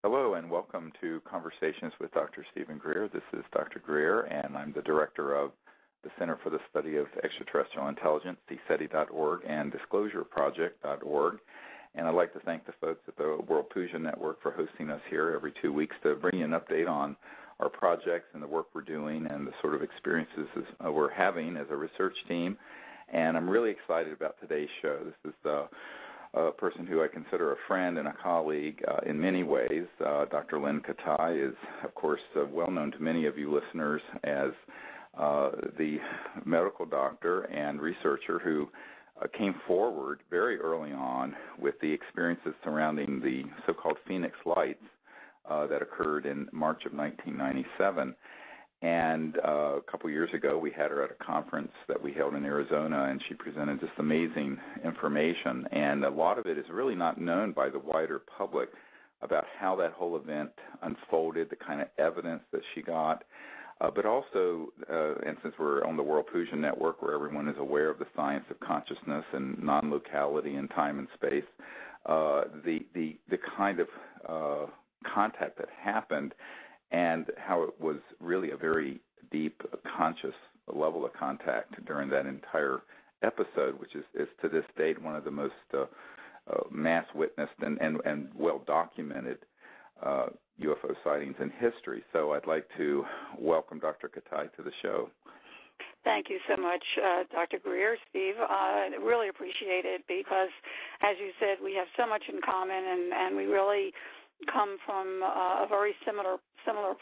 Hello and welcome to Conversations with Dr. Stephen Greer. This is Dr. Greer, and I'm the director of the Center for the Study of Extraterrestrial Intelligence, CSETI.org, and DisclosureProject.org. And I'd like to thank the folks at the World Puja Network for hosting us here every 2 weeks to bring you an update on our projects and the work we're doing and the sort of experiences we're having as a research team. And I'm really excited about today's show. This is a person who I consider a friend and a colleague in many ways. Dr. Lynne Kitei is, of course, well known to many of you listeners as the medical doctor and researcher who came forward very early on with the experiences surrounding the so-called Phoenix Lights that occurred in March of 1997. And a couple years ago, we had her at a conference that we held in Arizona, and she presented just amazing information. And a lot of it is really not known by the wider public about how that whole event unfolded, the kind of evidence that she got. But also, and since we're on the World Puja Network, where everyone is aware of the science of consciousness and non-locality in time and space, the kind of contact that happened and how it was really a very deep, conscious level of contact during that entire episode, which is to this date one of the most mass witnessed and well-documented UFO sightings in history. So I'd like to welcome Dr. Kitei to the show. Thank you so much, Dr. Greer, Steve. I really appreciate it because, as you said, we have so much in common, and we really come from a very similar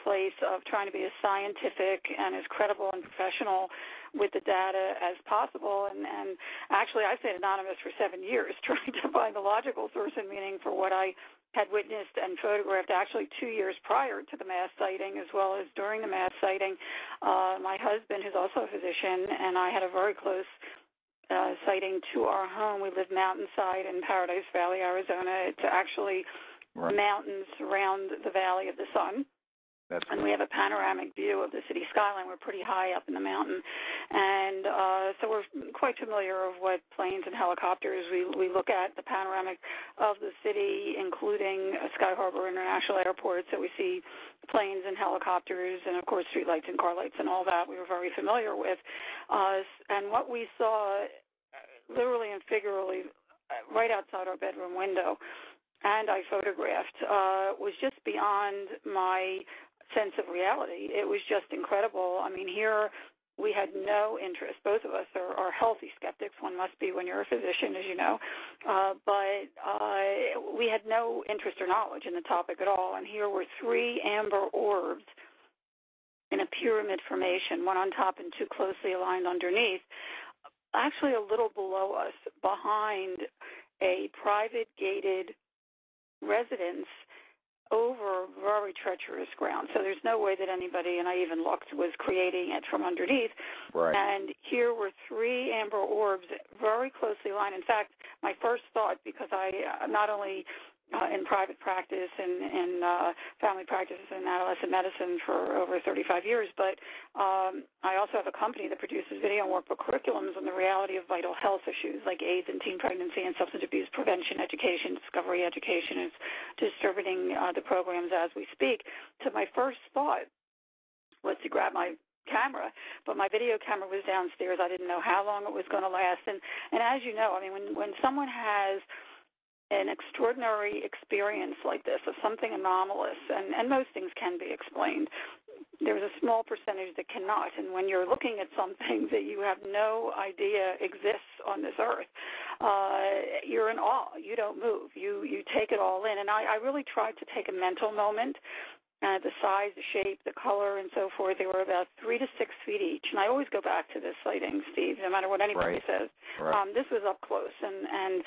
place of trying to be as scientific and as credible and professional with the data as possible. And actually, I've been anonymous for 7 years trying to find the logical source and meaning for what I had witnessed and photographed actually 2 years prior to the mass sighting as well as during the mass sighting. My husband, who's also a physician, and I had a very close sighting to our home. We live mountainside in Paradise Valley, Arizona. It's actually mountains surround the Valley of the Sun. And we have a panoramic view of the city skyline. We're pretty high up in the mountain. And so we're quite familiar of what planes and helicopters, we look at the panoramic of the city, including Sky Harbor International Airport. So we see planes and helicopters and, of course, streetlights and car lights and all that we were very familiar with. And what we saw literally and figuratively right outside our bedroom window, and I photographed, was just beyond my sense of reality. It was just incredible. I mean, here we had no interest. Both of us are healthy skeptics. One must be when you're a physician, as you know. But we had no interest or knowledge in the topic at all. And here were 3 amber orbs in a pyramid formation, one on top and 2 closely aligned underneath, actually a little below us, behind a private gated residence over very treacherous ground. So there's no way that anybody, and I even looked, was creating it from underneath. Right. And here were 3 amber orbs very closely aligned. In fact, my first thought, because I not only in private practice and in family practice and adolescent medicine for over 35 years, but I also have a company that produces video and workbook curriculums on the reality of vital health issues like AIDS and teen pregnancy and substance abuse prevention education, discovery education. Is distributing the programs as we speak. So my first thought was to grab my camera, but my video camera was downstairs. I didn't know how long it was going to last. And as you know, I mean, when someone has an extraordinary experience like this of something anomalous, and most things can be explained, there's a small percentage that cannot. And when you're looking at something that you have no idea exists on this earth, you're in awe. You don't move. You take it all in. And I really tried to take a mental moment. The size, the shape, the color, and so forth. They were about 3 to 6 feet each. And I always go back to this sighting, Steve, no matter what anybody says. Right. This was up close. And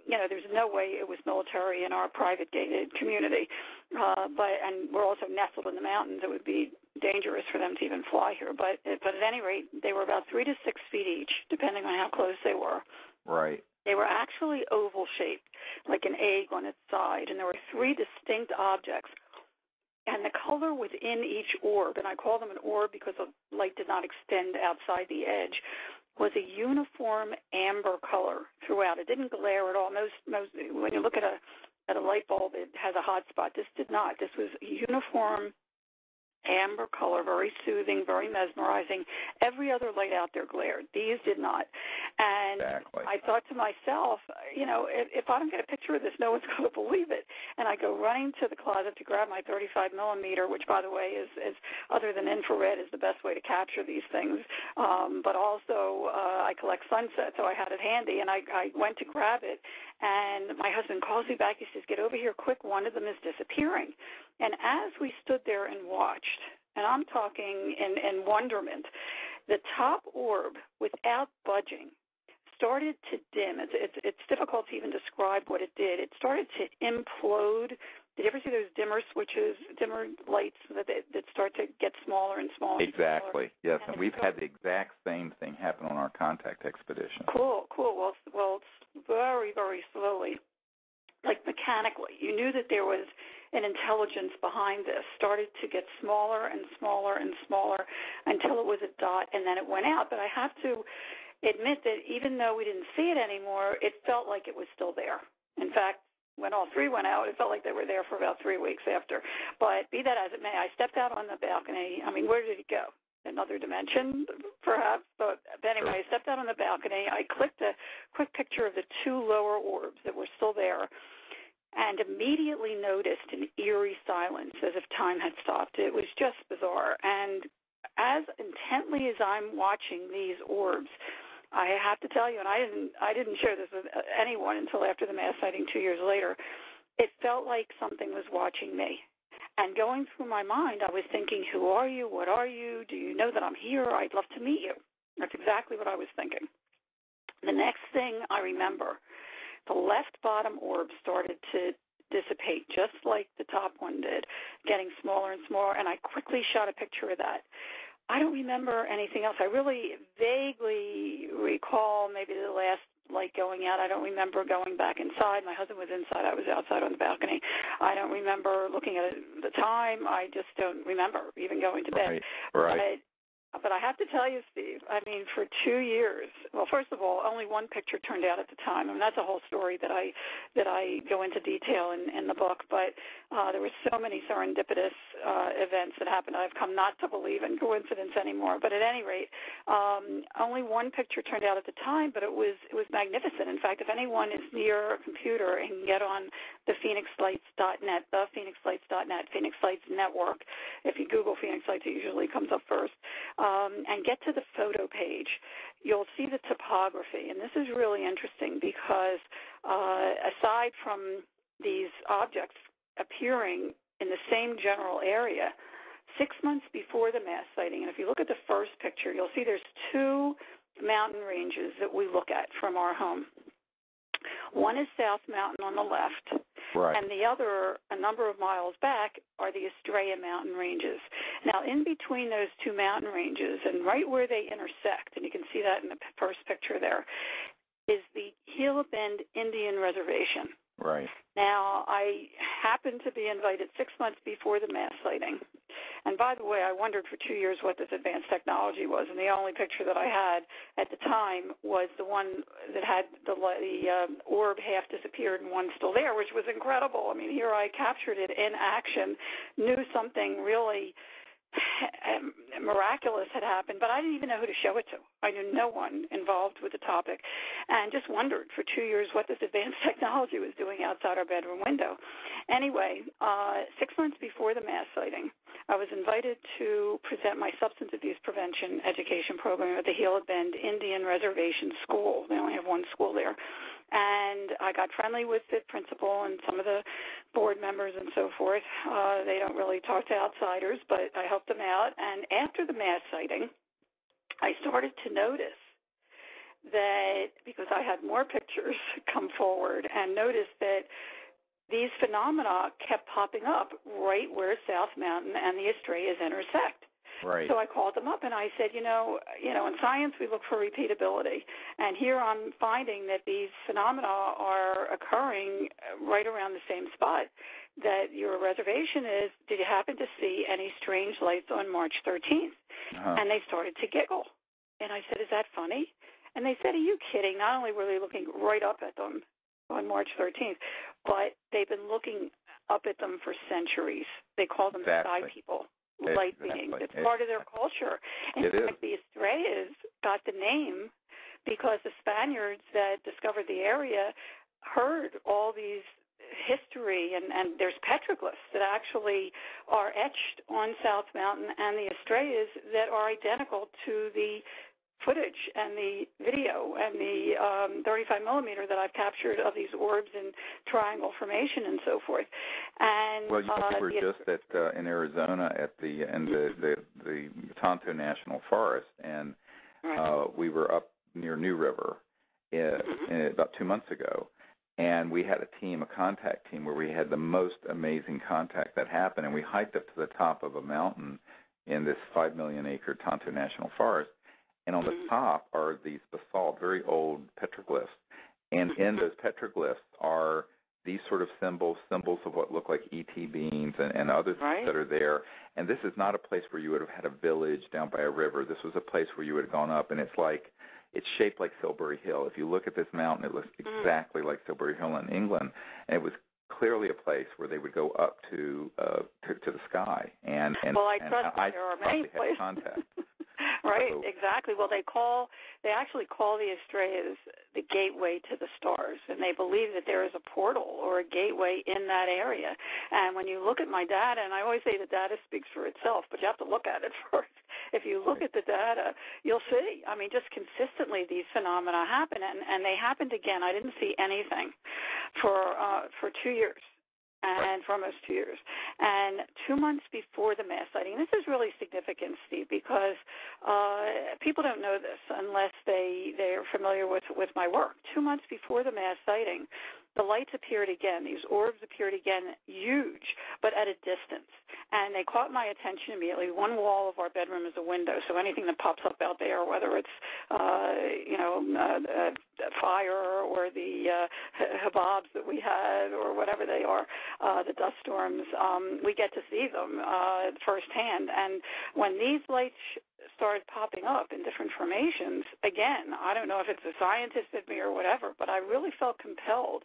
you know, there's no way it was military in our private gated community. And we're also nestled in the mountains. It would be dangerous for them to even fly here. But at any rate, they were about 3 to 6 feet each, depending on how close they were. Right. They were actually oval-shaped, like an egg on its side. And there were 3 distinct objects. And the color within each orb, and I call them an orb because the light did not extend outside the edge, was a uniform amber color throughout. It didn't glare at all. Most when you look at a at a light bulb, it has a hot spot. This did not. This was uniform amber color, very soothing, very mesmerizing. Every other light out there glared. These did not. And exactly. I thought to myself, if I don't get a picture of this, no one's going to believe it. And I go running to the closet to grab my 35 millimeter, which, by the way, is other than infrared, is the best way to capture these things. But also I collect sunsets, so I had it handy. And I went to grab it, and my husband calls me back. He says, "Get over here quick. One of them is disappearing." And as we stood there and watched, and I'm talking in wonderment, the top orb, without budging, started to dim. It's difficult to even describe what it did. It started to implode. Did you ever see those dimmer switches, dimmer lights that start to get smaller and smaller? Exactly, yes. And we've had the exact same thing happen on our contact expedition. Cool. Well, very, very slowly, like mechanically. You knew that there was an intelligence behind this, started to get smaller and smaller and smaller until it was a dot, and then it went out. But I have to admit that even though we didn't see it anymore, it felt like it was still there. In fact, when all three went out, it felt like they were there for about 3 weeks after. But be that as it may, I stepped out on the balcony. I mean, where did it go? Another dimension, perhaps. But anyway, I stepped out on the balcony. I clicked a quick picture of the two lower orbs that were still there, and immediately noticed an eerie silence, as if time had stopped. It was just bizarre. And as intently as I'm watching these orbs, I have to tell you, and I didn't share this with anyone until after the mass sighting 2 years later, it felt like something was watching me. And going through my mind, I was thinking, who are you? What are you? Do you know that I'm here? I'd love to meet you. That's exactly what I was thinking. The next thing I remember, the left bottom orb started to dissipate, just like the top one did, getting smaller and smaller, and I quickly shot a picture of that. I don't remember anything else. I really vaguely recall maybe the last light going out. I don't remember going back inside. My husband was inside. I was outside on the balcony. I don't remember looking at the time. I just don't remember even going to bed. Right. But I have to tell you, Steve, I mean, for 2 years, well, first of all, only one picture turned out at the time. I mean, that's a whole story that I go into detail in the book. But there were so many serendipitous events that happened. I've come not to believe in coincidence anymore. But at any rate, only one picture turned out at the time, but it was magnificent. In fact, if anyone is near a computer and can get on the phoenixlights.net, Phoenix Lights Network. If you Google Phoenix Lights, it usually comes up first. And get to the photo page, you'll see the topography. And this is really interesting because aside from these objects appearing in the same general area, 6 months before the mass sighting, and if you look at the first picture, you'll see there's two mountain ranges that we look at from our home. One is South Mountain on the left, right, and the other, a number of miles back, are the Estrella mountain ranges. Now, in between those two mountain ranges, and right where they intersect, and you can see that in the first picture there, is the Gila Bend Indian Reservation. Right. Now, I happened to be invited 6 months before the mass sighting. And by the way, I wondered for 2 years what this advanced technology was, and the only picture that I had at the time was the one that had the orb half disappeared and one still there, which was incredible. I mean, here I captured it in action, knew something really miraculous had happened, but I didn't even know who to show it to. I knew no one involved with the topic, and just wondered for 2 years what this advanced technology was doing outside our bedroom window. Anyway, 6 months before the mass sighting, I was invited to present my substance abuse prevention education program at the Gila Bend Indian Reservation School. They only have one school there. And I got friendly with the principal and some of the board members and so forth. They don't really talk to outsiders, but I helped them out. And after the mass sighting, I started to notice that, because I had more pictures come forward, and noticed that these phenomena kept popping up right where South Mountain and the Estrellas intersect. Right. So I called them up and I said, you know, in science we look for repeatability, and here I'm finding that these phenomena are occurring right around the same spot that your reservation is. Did you happen to see any strange lights on March 13th? And they started to giggle. And I said, is that funny? And they said, are you kidding? Not only were they looking right up at them on March 13th, but they've been looking up at them for centuries. They call them sky people, light beings. It's part of their culture. In fact, the Estrellas got the name because the Spaniards that discovered the area heard all these history, and there's petroglyphs that actually are etched on South Mountain and the Estrellas that are identical to the footage and the video and the 35 millimeter that I've captured of these orbs in triangle formation and so forth. And well, we were just in Arizona at the Tonto National Forest, and we were up near New River about 2 months ago. And we had a contact team, where we had the most amazing contact that happened. And we hiked up to the top of a mountain in this 5 million acre Tonto National Forest. And on the top are these basalt, very old petroglyphs. And in those petroglyphs are these sort of symbols of what look like ET beings and other things that are there. And this is not a place where you would have had a village down by a river. This was a place where you would have gone up, and it's shaped like Silbury Hill. If you look at this mountain, it looks exactly like Silbury Hill in England, and it was clearly a place where they would go up to the sky. And I trust that there are many places. Contact. Right, exactly. Well, they actually call the Estrellas the gateway to the stars, and they believe that there is a portal or a gateway in that area. And when you look at my data, and I always say the data speaks for itself, but you have to look at it first. If you look at the data, you'll see. I mean, just consistently these phenomena happen, and they happened again. I didn't see anything for 2 years. And for almost 2 years. And 2 months before the mass sighting, this is really significant, Steve, because people don't know this unless they're familiar with my work. 2 months before the mass sighting, the lights appeared again. These orbs appeared again, huge, but at a distance. And they caught my attention immediately. One wall of our bedroom is a window, so anything that pops up out there, whether it's, fire or the hababs that we had or whatever they are, the dust storms, we get to see them firsthand. And when these lights started popping up in different formations, again, I don't know if it's a scientist in me or whatever, but I really felt compelled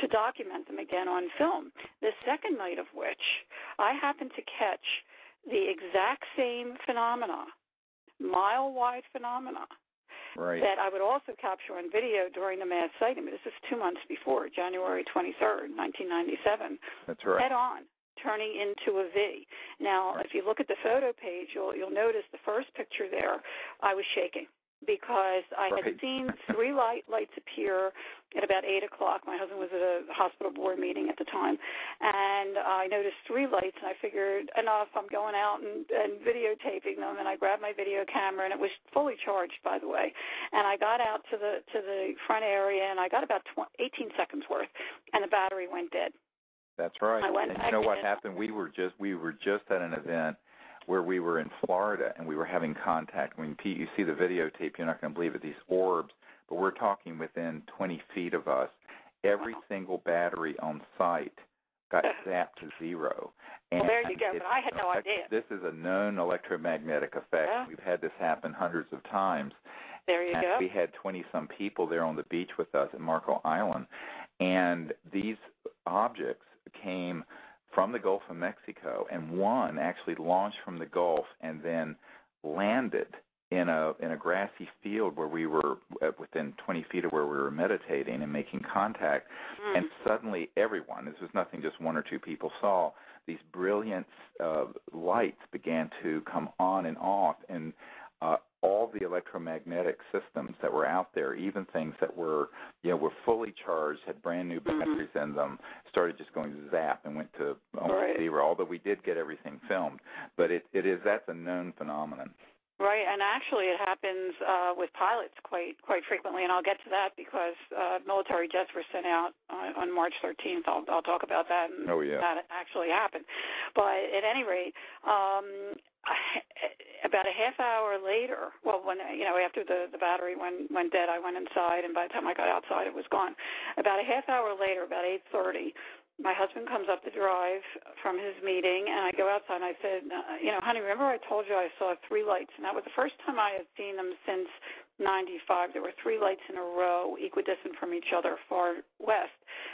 to document them again on film. The second night of which I happened to catch the exact same phenomena, mile-wide phenomena, that I would also capture on video during the mass sighting. This is 2 months before, January 23rd, 1997. That's right. Head on, turning into a V. Now, if you look at the photo page, you'll notice the first picture there, I was shaking because I had seen three lights appear at about 8 o'clock. My husband was at a hospital board meeting at the time, and I noticed three lights, and I figured, enough, I'm going out and videotaping them, and I grabbed my video camera, and it was fully charged, by the way, and I got out to the front area, and I got about 18 seconds worth, and the battery went dead. That's right. And you know what happened? We were just at an event where we were in Florida, and we were having contact. When Pete, you see the videotape, you're not going to believe it, these orbs, but we're talking within 20 feet of us. Every single battery on site got zapped to zero. And well, there you go, but I had no idea. This is a known electromagnetic effect. Yeah. We've had this happen hundreds of times. There you go. We had 20-some people there on the beach with us at Marco Island, and these objects came from the Gulf of Mexico, and one actually launched from the Gulf and then landed in a grassy field where we were within 20 feet of where we were meditating and making contact. And suddenly everyone, this was nothing just one or two people saw, these brilliant lights began to come on and off, and all the electromagnetic systems that were out there, even things that were fully charged, had brand new batteries in them, started just going zap and went to almost zero, although we did get everything filmed. But that's a known phenomenon. Right, and actually it happens with pilots quite frequently, and I'll get to that because military jets were sent out on March 13th. I'll talk about that, and that actually happened. But at any rate, about a half hour later, when after the battery went dead, I went inside, and by the time I got outside, it was gone. About a half hour later, about 8:30. My husband comes up the drive from his meeting, and I go outside, and I said, honey, remember I told you I saw three lights? And that was the first time I had seen them since 95. There were 3 lights in a row, equidistant from each other, far west.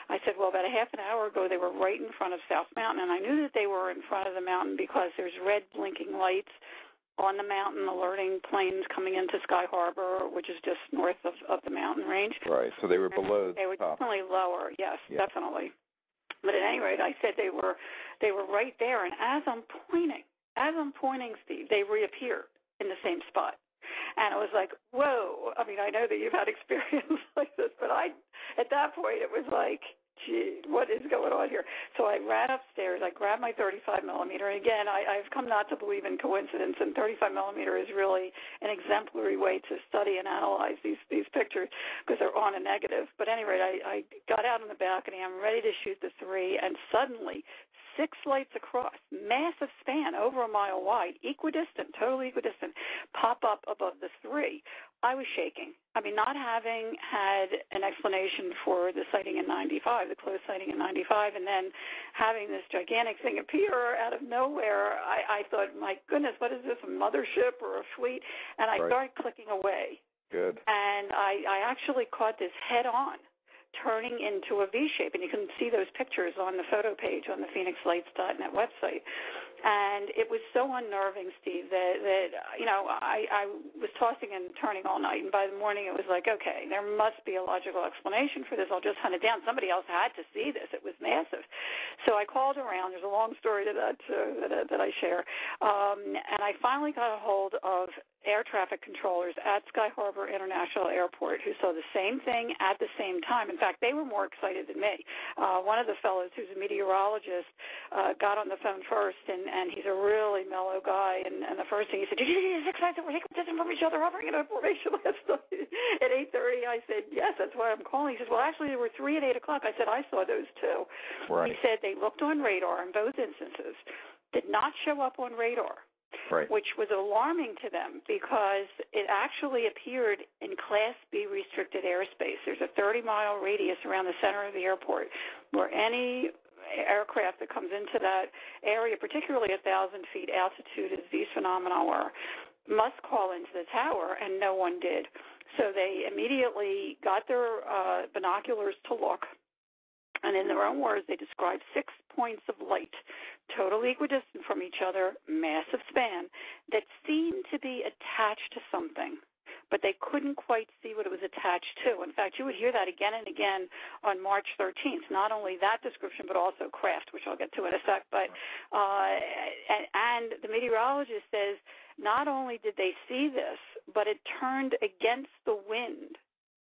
I said, well, about a half an hour ago, they were right in front of South Mountain, and I knew that they were in front of the mountain because there's red blinking lights on the mountain alerting planes coming into Sky Harbor, which is just north of the mountain range. Right, so they were below They were top. definitely lower, yes, definitely. But at any rate, I said they were right there, and as I'm pointing, Steve, they reappeared in the same spot. And it was like, whoa. I mean, I know that you've had experience like this, but at that point, it was like, gee, what is going on here? So I ran upstairs. I grabbed my 35 millimeter. And again, I've come not to believe in coincidence, and 35 millimeter is really an exemplary way to study and analyze these pictures because they're on a negative. But at any rate, I got out on the balcony. I'm ready to shoot the 3, and suddenly 6 lights across, massive span, over a mile wide, equidistant, totally equidistant, pop up above the 3. I was shaking. I mean, not having had an explanation for the sighting in 95, the close sighting in 95, and then having this gigantic thing appear out of nowhere, I thought, my goodness, what is this, a mothership or a fleet? And I started clicking away. Good. And I actually caught this head on, turning into a V shape, and you can see those pictures on the photo page on the phoenixlights.net website. And it was so unnerving, Steve, that I was tossing and turning all night, and by the morning it was like, okay, there must be a logical explanation for this. I'll just hunt it down. Somebody else had to see this. It was massive. So I called around. There's a long story to that that I share. And I finally got a hold of air traffic controllers at Sky Harbor International Airport who saw the same thing at the same time. In fact, they were more excited than me. One of the fellows who's a meteorologist got on the phone first, and he's a really mellow guy, and the first thing he said, did you see the 6 lights that were taking from each other hovering in formation last night at 8:30? I said, yes, that's why I'm calling. He says, well, actually, there were 3 at 8 o'clock. I said, I saw those too. Right. He said they looked on radar in both instances, did not show up on radar. Right. Which was alarming to them because it actually appeared in Class B restricted airspace. There's a 30-mile radius around the center of the airport where any aircraft that comes into that area, particularly 1,000 feet altitude as these phenomena were, must call into the tower, and no one did. So they immediately got their binoculars to look. And in their own words, they described 6 points of light, totally equidistant from each other, massive span, that seemed to be attached to something, but they couldn't quite see what it was attached to. In fact, you would hear that again and again on March 13th, not only that description, but also craft, which I'll get to in a sec. But and the meteorologist says not only did they see this, but it turned against the wind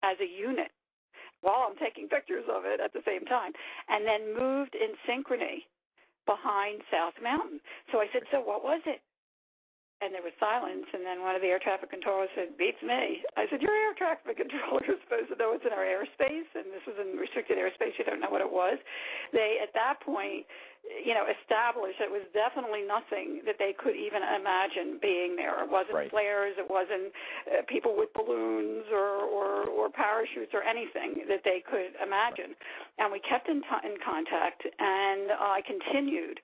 as a unit while I'm taking pictures of it at the same time, and then moved in synchrony behind South Mountain. So I said, so what was it? And there was silence, and then one of the air traffic controllers said, beats me. I said, you're air traffic controller. You're supposed to know it's in our airspace, and this was in restricted airspace. You don't know what it was. They, at that point, established it was definitely nothing that they could even imagine being there. It wasn't flares. It wasn't people with balloons or parachutes or anything that they could imagine. And we kept in contact, and I continued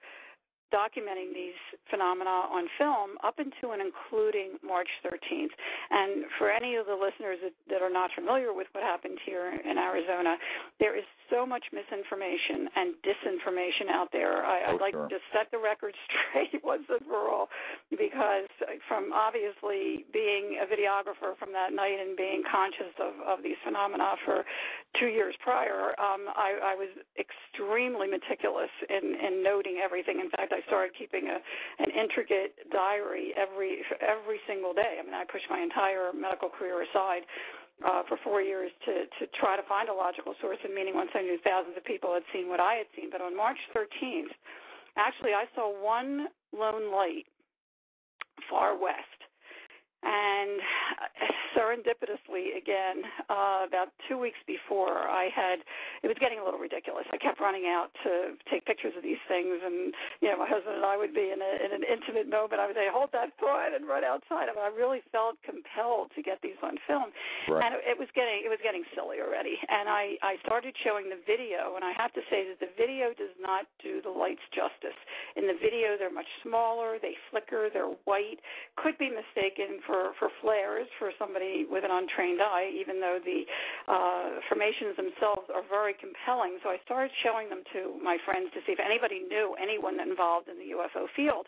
documenting these phenomena on film up into and including March 13th. And for any of the listeners that are not familiar with what happened here in Arizona, there is so much misinformation and disinformation out there. I'd like to set the record straight once and for all, because from obviously being a videographer from that night and being conscious of these phenomena for 2 years prior, I was extremely meticulous in noting everything. In fact, I started keeping an intricate diary every single day. I mean, I pushed my entire medical career aside for 4 years to try to find a logical source, and meaning once I knew thousands of people had seen what I had seen. But on March 13th, actually, I saw one lone light far west. And serendipitously, again, about 2 weeks before, it was getting a little ridiculous. I kept running out to take pictures of these things, and my husband and I would be in an intimate moment. I would say, "Hold that thought," and run outside. I mean, I really felt compelled to get these on film, and it was getting silly already. And I started showing the video, and I have to say that the video does not do the lights justice. In the video, they're much smaller, they flicker, they're white, could be mistaken for flares for somebody with an untrained eye, even though the formations themselves are very compelling. So I started showing them to my friends to see if anybody knew anyone involved in the UFO field.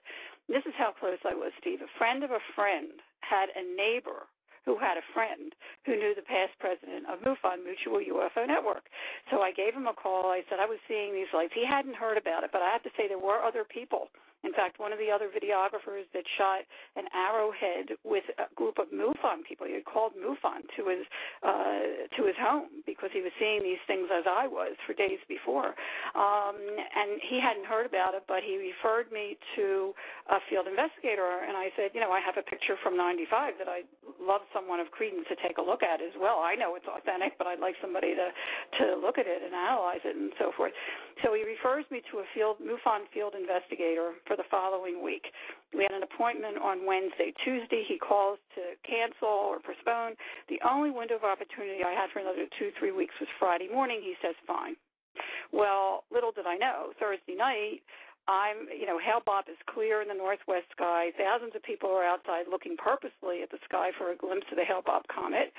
This is how close I was, Steve. A friend of a friend had a neighbor who had a friend who knew the past president of MUFON, Mutual UFO Network. So I gave him a call. I said I was seeing these lights. He hadn't heard about it, but I have to say there were other people. In fact, one of the other videographers that shot an arrowhead with a group of MUFON people, he had called MUFON to his home because he was seeing these things as I was for days before. And he hadn't heard about it, but he referred me to a field investigator, and I said, I have a picture from 95 that I'd love someone of credence to take a look at as well. I know it's authentic, but I'd like somebody to look at it and analyze it and so forth. So he refers me to a MUFON field investigator for the following week. We had an appointment on Wednesday. Tuesday, he calls to cancel or postpone. The only window of opportunity I had for another 2-3 weeks was Friday morning. He says, fine. Well, little did I know, Thursday night, Hale-Bopp is clear in the northwest sky. Thousands of people are outside looking purposely at the sky for a glimpse of the Hale-Bopp comet,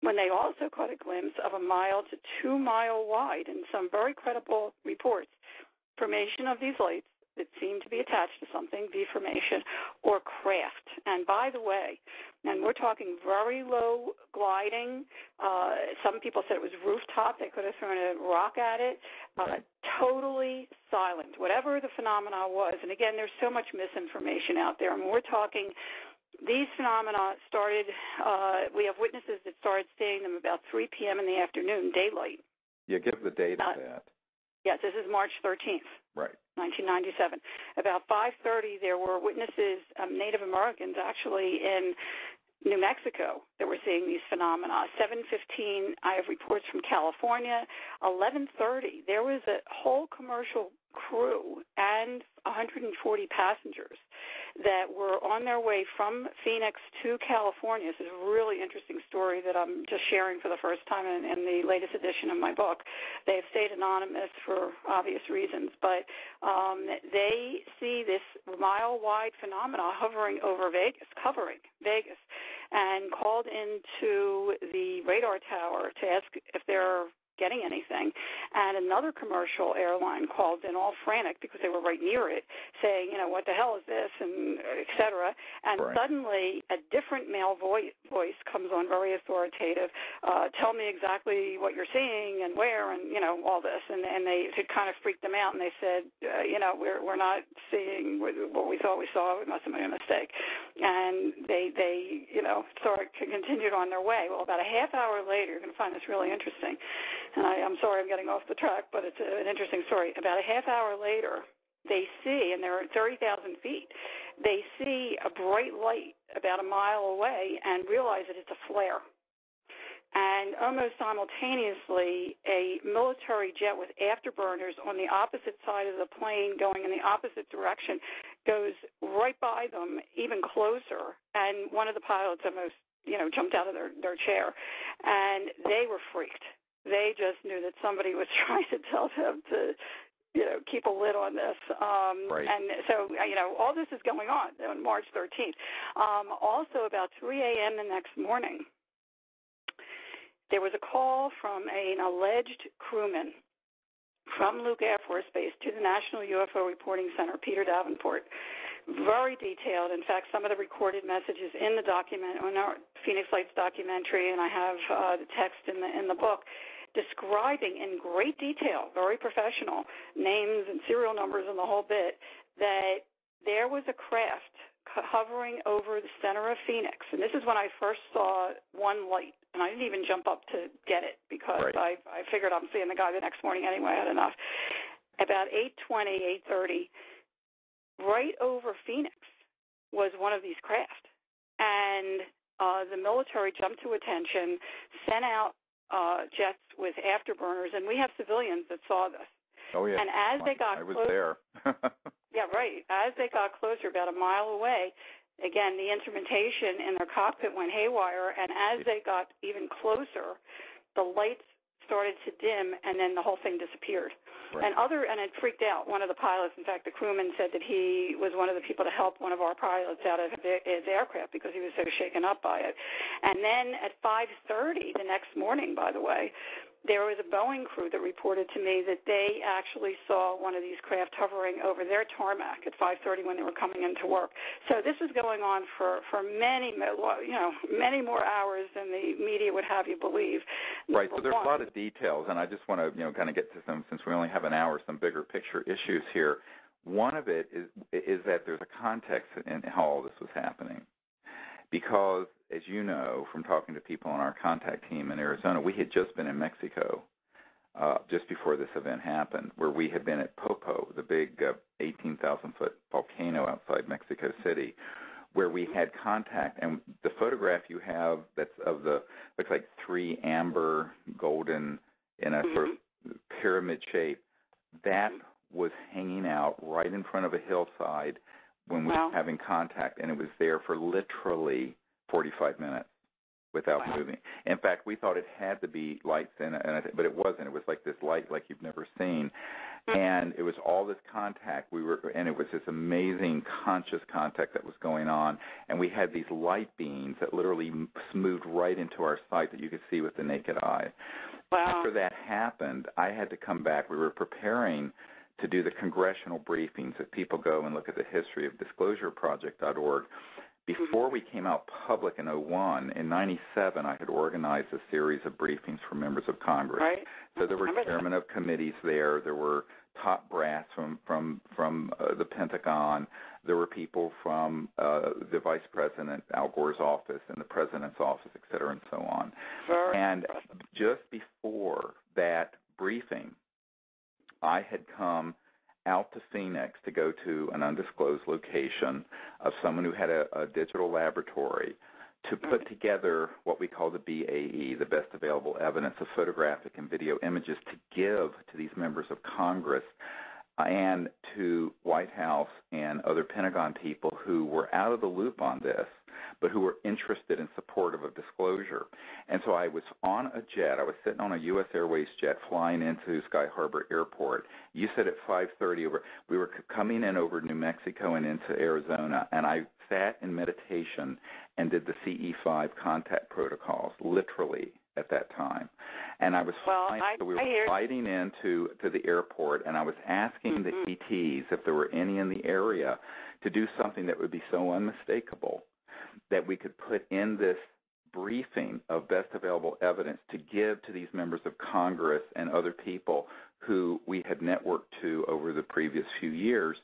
when they also caught a glimpse of a 1 to 2 mile wide, in some very credible reports, formation of these lights that seem to be attached to something, V-formation, or craft. And by the way, and we're talking very low gliding. Some people said it was rooftop. They could have thrown a rock at it. Totally silent, whatever the phenomena was. And again, there's so much misinformation out there. I mean, we're talking, these phenomena started, we have witnesses that started seeing them about 3 p.m. in the afternoon, daylight. Yeah, give the date of that. Yes, this is March 13th. Right. 1997. About 5:30, there were witnesses, Native Americans actually in New Mexico, that were seeing these phenomena. 7:15, I have reports from California. 11:30, there was a whole commercial crew and 140 passengers that were on their way from Phoenix to California. This is a really interesting story that I'm just sharing for the first time in the latest edition of my book. They have stayed anonymous for obvious reasons, but they see this mile-wide phenomena hovering over Vegas, covering Vegas, and called into the radar tower to ask if they're getting anything. And another commercial airline called in all frantic because they were right near it, saying, what the hell is this, and et cetera. And suddenly a different male voice comes on, very authoritative, tell me exactly what you're seeing and where, and, all this. And they had kind of freaked them out, and they said, we're not seeing what we thought we saw. It must have been a mistake. And they continued on their way. Well, about a half hour later, you're going to find this really interesting. And I'm sorry I'm getting off the track, but it's an interesting story. About a half hour later, they see, and they're at 30,000 feet, they see a bright light about a mile away and realize that it's a flare. And almost simultaneously, a military jet with afterburners on the opposite side of the plane going in the opposite direction goes right by them, even closer. And one of the pilots almost, jumped out of their chair. And they were freaked. They just knew that somebody was trying to tell them to, keep a lid on this. And so, all this is going on March 13th. Also, about 3 a.m. the next morning, there was a call from an alleged crewman from Luke Air Force Base to the National UFO Reporting Center, Peter Davenport. Very detailed. In fact, some of the recorded messages in the document, on our Phoenix Lights documentary, and I have the text in the book, describing in great detail, very professional, names and serial numbers and the whole bit, that there was a craft hovering over the center of Phoenix. And this is when I first saw one light. And I didn't even jump up to get it because I figured I'm seeing the guy the next morning anyway. I had enough. About 8:20, 8:30, right over Phoenix was one of these craft. And the military jumped to attention, sent out jets with afterburners, and we have civilians that saw this. Oh, yeah. And as they got closer, there. Yeah, right. As they got closer, about a mile away, again, the instrumentation in their cockpit went haywire, and as they got even closer, the lights started to dim, and then the whole thing disappeared. Right. And it freaked out one of the pilots. In fact, the crewman said that he was one of the people to help one of our pilots out of his aircraft because he was so shaken up by it. And then at 5:30 the next morning, by the way, there was a Boeing crew that reported to me that they actually saw one of these craft hovering over their tarmac at 5:30 when they were coming into work. So this was going on for many more hours than the media would have you believe. Right. So there's a lot of details, and I just want to kind of get to some, since we only have an hour, some bigger picture issues here. One of it is that there's a context in how all this was happening. Because, as you know, from talking to people on our contact team in Arizona, we had just been in Mexico just before this event happened, where we had been at Popo, the big 18,000-foot volcano outside Mexico City, where we had contact. And the photograph you have that's of the, looks like three amber golden in a sort of pyramid shape, that was hanging out right in front of a hillside when we were having contact, and it was there for literally 45 minutes without moving. In fact, we thought it had to be lights in it, but it wasn't. It was like this light like you've never seen. And it was all this contact. And it was this amazing conscious contact that was going on. And we had these light beams that literally moved right into our sight that you could see with the naked eye. After that happened, I had to come back. We were preparing to do the congressional briefings. If people go and look at the history of disclosureproject.org, before we came out public in 2001, in 97, I had organized a series of briefings for members of Congress. Right. So there were chairmen of committees there. There were top brass from the Pentagon. There were people from the Vice President, Al Gore's office, and the President's office, et cetera, and so on. And just before that briefing, I had come out to Phoenix to go to an undisclosed location of someone who had a digital laboratory to put together what we call the BAE, the best available evidence of photographic and video images, to give to these members of Congress and to White House and other Pentagon people who were out of the loop on this, but who were interested and supportive of disclosure. And so I was on a jet. I was sitting on a U.S. Airways jet flying into Sky Harbor Airport. You said at 5:30, we were coming in over New Mexico and into Arizona, and I sat in meditation and did the CE5 contact protocols, literally, at that time. And I was flying, so we were flying into the airport, and I was asking the ETs if there were any in the area to do something that would be so unmistakable that we could put in this briefing of best available evidence to give to these members of Congress and other people who we had networked to over the previous few years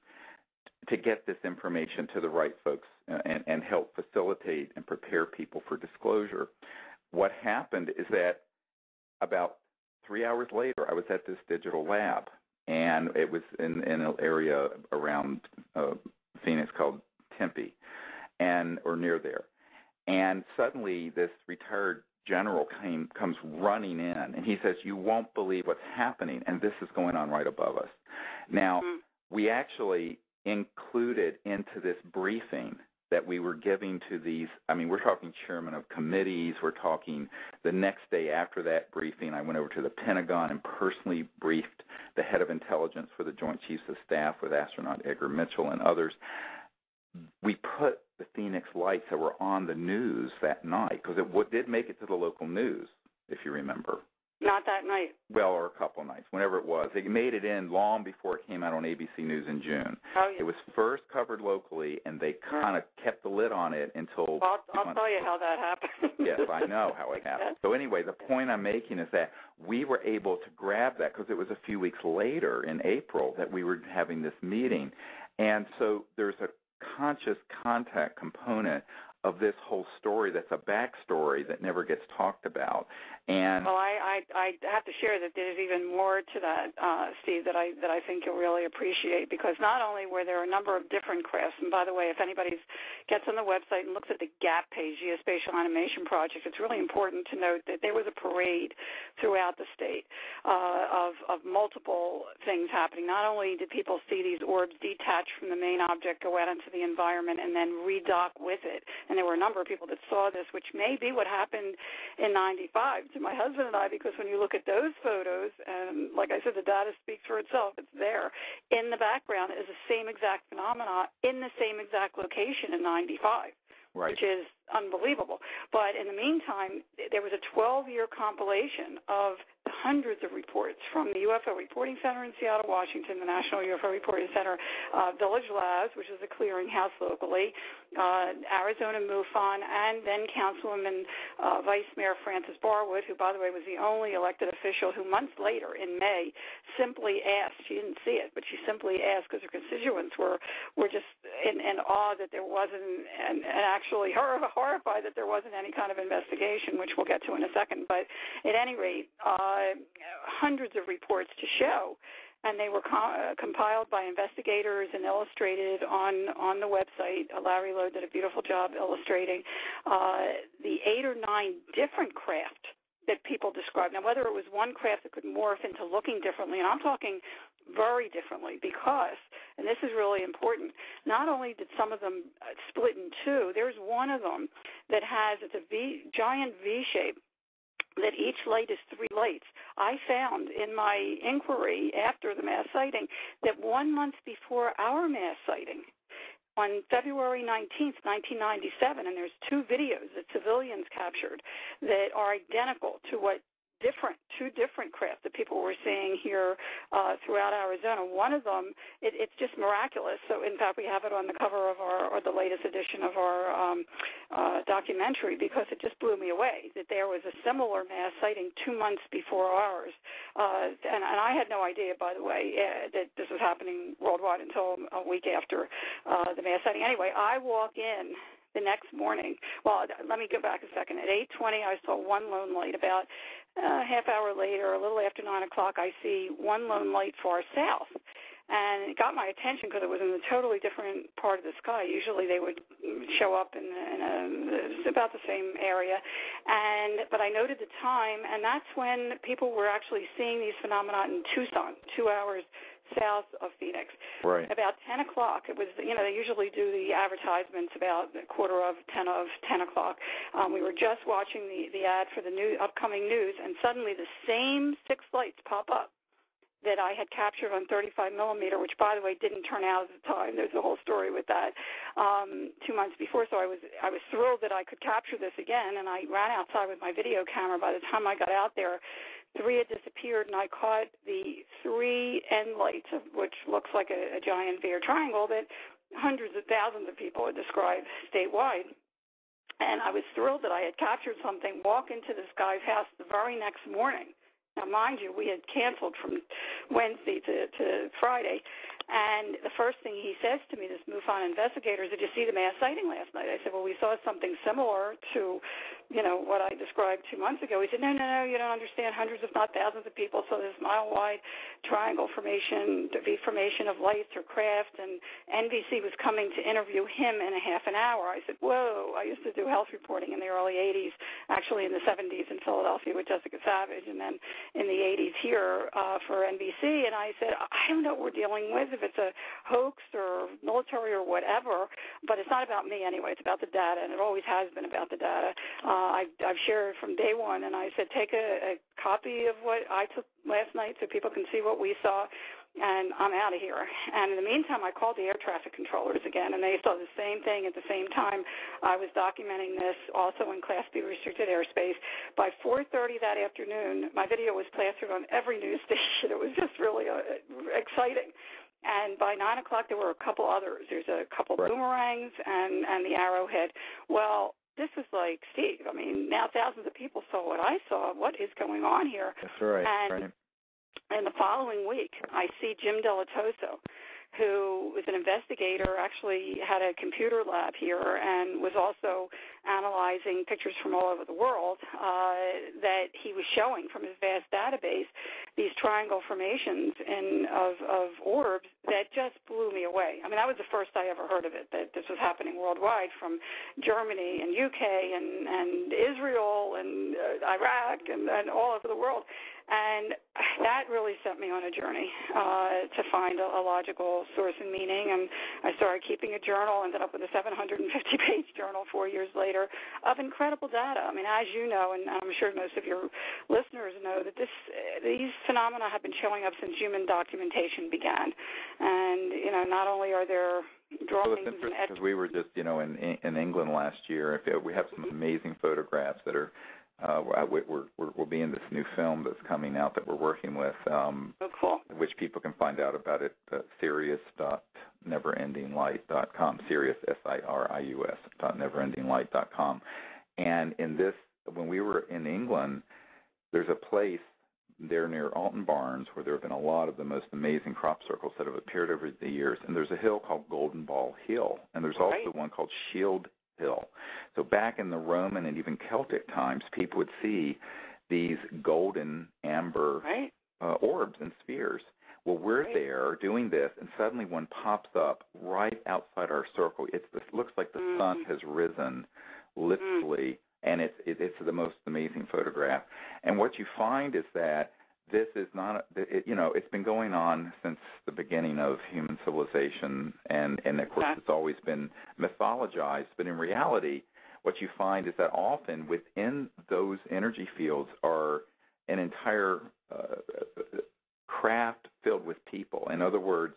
to get this information to the right folks and help facilitate and prepare people for disclosure. What happened is that about 3 hours later, I was at this digital lab, and it was in an area around Phoenix called Tempe, or near there. And suddenly this retired general comes running in, and he says, "You won't believe what's happening," and this is going on right above us. Now, we actually included into this briefing that we were giving to these, we're talking chairmen of committees, we're talking the next day after that briefing, I went over to the Pentagon and personally briefed the head of intelligence for the Joint Chiefs of Staff with astronaut Edgar Mitchell and others. We put the Phoenix lights that were on the news that night, because it did make it to the local news, if you remember. Not that night. Well, or a couple of nights, whenever it was. It made it in long before it came out on ABC News in June. Oh, yeah. It was first covered locally, and they kind of kept the lid on it until... Well, I'll tell you how that happened. Yes, I know how it happened. So anyway, the point I'm making is that we were able to grab that because it was a few weeks later in April that we were having this meeting. And so there's a conscious contact component of this whole story that's a backstory that never gets talked about. And well, I have to share that there's even more to that, Steve, that I think you'll really appreciate, because not only were there a number of different crafts, and by the way, if anybody's gets on the website and looks at the GAP page, Geospatial Animation Project, it's really important to note that there was a parade throughout the state of multiple things happening. Not only did people see these orbs detach from the main object, go out into the environment, and then redock with it, and there were a number of people that saw this, which may be what happened in 95 to my husband and I, because when you look at those photos, and like I said, the data speaks for itself, it's there. In the background is the same exact phenomena in the same exact location in 95. Right. Which is unbelievable. But in the meantime, there was a 12-year compilation of hundreds of reports from the UFO Reporting Center in Seattle, Washington, the National UFO Reporting Center, Village Labs, which is a clearinghouse locally, Arizona MUFON, and then Councilwoman Vice Mayor Frances Barwood, who, by the way, was the only elected official who months later in May simply asked, she didn't see it, but she simply asked because her constituents were just in awe that there wasn't, and actually horrified that there wasn't any kind of investigation, which we'll get to in a second. But at any rate, hundreds of reports to show, and they were compiled by investigators and illustrated on the website. Larry Lowe did a beautiful job illustrating the 8 or 9 different craft that people described. Now, whether it was one craft that could morph into looking differently, and I'm talking very differently because, and this is really important, not only did some of them split in two, there's one of them that has, it's a giant V shape, that each light is 3 lights. I found in my inquiry after the mass sighting that 1 month before our mass sighting, on February 19th, 1997, and there's 2 videos that civilians captured that are identical to what two different craft that people were seeing here throughout Arizona. One of them, it's just miraculous. So, in fact, we have it on the cover of or the latest edition of our documentary, because it just blew me away that there was a similar mass sighting 2 months before ours. And I had no idea, by the way, that this was happening worldwide until a week after the mass sighting. Anyway, I walk in the next morning. Well, let me go back a second. At 8:20, I saw one lone light. About a half hour later, a little after 9 o'clock, I see one lone light far south. And it got my attention because it was in a totally different part of the sky. Usually they would show up in about the same area. But I noted the time, and that's when people were actually seeing these phenomena in Tucson, 2 hours south of Phoenix. Right. About 10 o'clock, it was, they usually do the advertisements about 10 o'clock. We were just watching the ad for the new upcoming news, and suddenly the same 6 lights pop up that I had captured on 35 millimeter, which, by the way, didn't turn out at the time. There's a whole story with that 2 months before. So I was thrilled that I could capture this again, and I ran outside with my video camera. By the time I got out there, 3 had disappeared, and I caught the 3 end lights, of which looks like a giant V or triangle that hundreds of thousands of people had described statewide. And I was thrilled that I had captured something. Walk into this guy's house the very next morning. Now, mind you, we had canceled from Wednesday to Friday, and the first thing he says to me, this MUFON investigator, is, did you see the mass sighting last night? I said, well, we saw something similar to, what I described 2 months ago. He said, no, you don't understand. Hundreds, if not thousands of people saw this mile-wide triangle formation, V formation of lights or craft, and NBC was coming to interview him in a half an hour. I said, whoa, I used to do health reporting in the early 80s, actually in the 70s in Philadelphia with Jessica Savage, and then in the 80s here for NBC. And I said, I don't know what we're dealing with, if it's a hoax or military or whatever, but it's not about me anyway. It's about the data, and it always has been about the data. I've shared from day one, and I said, take a copy of what I took last night so people can see what we saw, and I'm out of here. And in the meantime, I called the air traffic controllers again, and they saw the same thing at the same time. I was documenting this also in Class B restricted airspace. By 4:30 that afternoon, my video was plastered on every news station. It was just really exciting. And by 9 o'clock, there were a couple others. There's a couple boomerangs and the arrowhead. Well, this was like, Steve, I mean, now thousands of people saw what I saw. What is going on here? That's right. And the following week, I see Jim Delatoso, who was an investigator, actually had a computer lab here and was also analyzing pictures from all over the world that he was showing from his vast database, these triangle formations of orbs that just blew me away. I mean, that was the first I ever heard of it, that this was happening worldwide, from Germany and UK and Israel and Iraq and all over the world. And that really set me on a journey to find a logical source and meaning. And I started keeping a journal, ended up with a 750-page journal 4 years later of incredible data. I mean, as you know, and I'm sure most of your listeners know, that these phenomena have been showing up since human documentation began. And, you know, not only are there drawings. Well, it's interesting because we were just, you know, in England last year. We have some amazing photographs that are. We'll be in this new film that's coming out that we're working with, cool. Which people can find out about at Sirius.neverendinglight.com, Sirius, SIRIUS, .neverendinglight.com. And in this, when we were in England, there's a place there near Alton Barnes where there have been a lot of the most amazing crop circles that have appeared over the years. And there's a hill called Golden Ball Hill, and there's also one called Shield Hill. So back in the Roman and even Celtic times, people would see these golden amber orbs and spheres. Well, we're there doing this, and suddenly one pops up right outside our circle. It looks like the sun has risen, literally, and it's the most amazing photograph. And what you find is that this is not, it's been going on since the beginning of human civilization, and of course it's always been mythologized, but in reality, what you find is that often within those energy fields are an entire craft filled with people. In other words,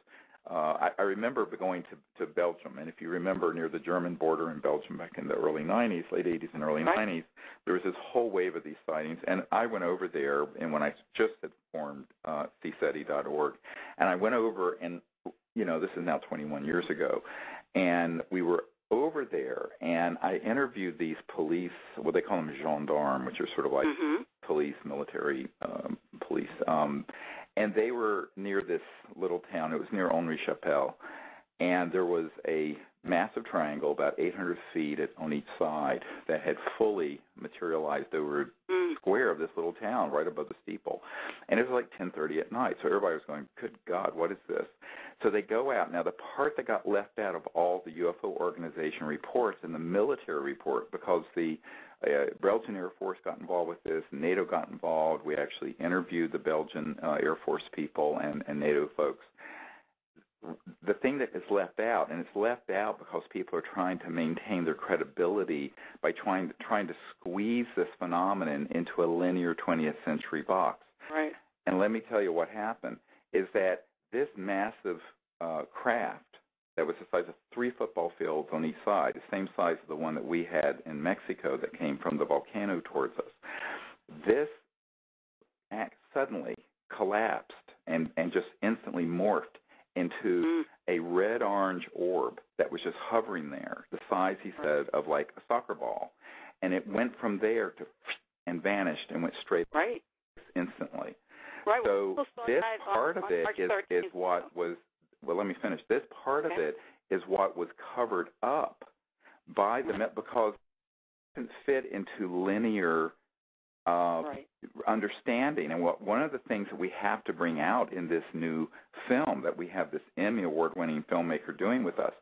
I remember going to Belgium, and if you remember near the German border in Belgium back in the early 90s, late 80s and early 90s, there was this whole wave of these sightings, and I went over there, and when I just had formed CSETI.org, and I went over, and, you know, this is now 21 years ago, and we were over there, and I interviewed these police, well, they call them gendarmes, which are sort of like police, military police, and they were near this little town. It was near Henri-Chapelle, and there was a massive triangle about 800 feet on each side that had fully materialized over a square of this little town right above the steeple. And it was like 10:30 at night, so everybody was going, good God, what is this? So they go out. Now, the part that got left out of all the UFO organization reports and the military report, because the Belgian Air Force got involved with this, NATO got involved. We actually interviewed the Belgian Air Force people and NATO folks. The thing that is left out, and it's left out because people are trying to maintain their credibility by trying to squeeze this phenomenon into a linear 20th century box. Right. And let me tell you what happened, is that this massive craft that was the size of 3 football fields on each side, the same size as the one that we had in Mexico that came from the volcano towards us. This suddenly collapsed and just instantly morphed into a red-orange orb that was just hovering there, the size, he said, of like a soccer ball. And it went from there to and vanished and went straight instantly. Right. So this part of it is what was, well, let me finish. This part of it is what was covered up by the, because it didn't fit into linear understanding. And one of the things that we have to bring out in this new film that we have this Emmy Award-winning filmmaker doing with us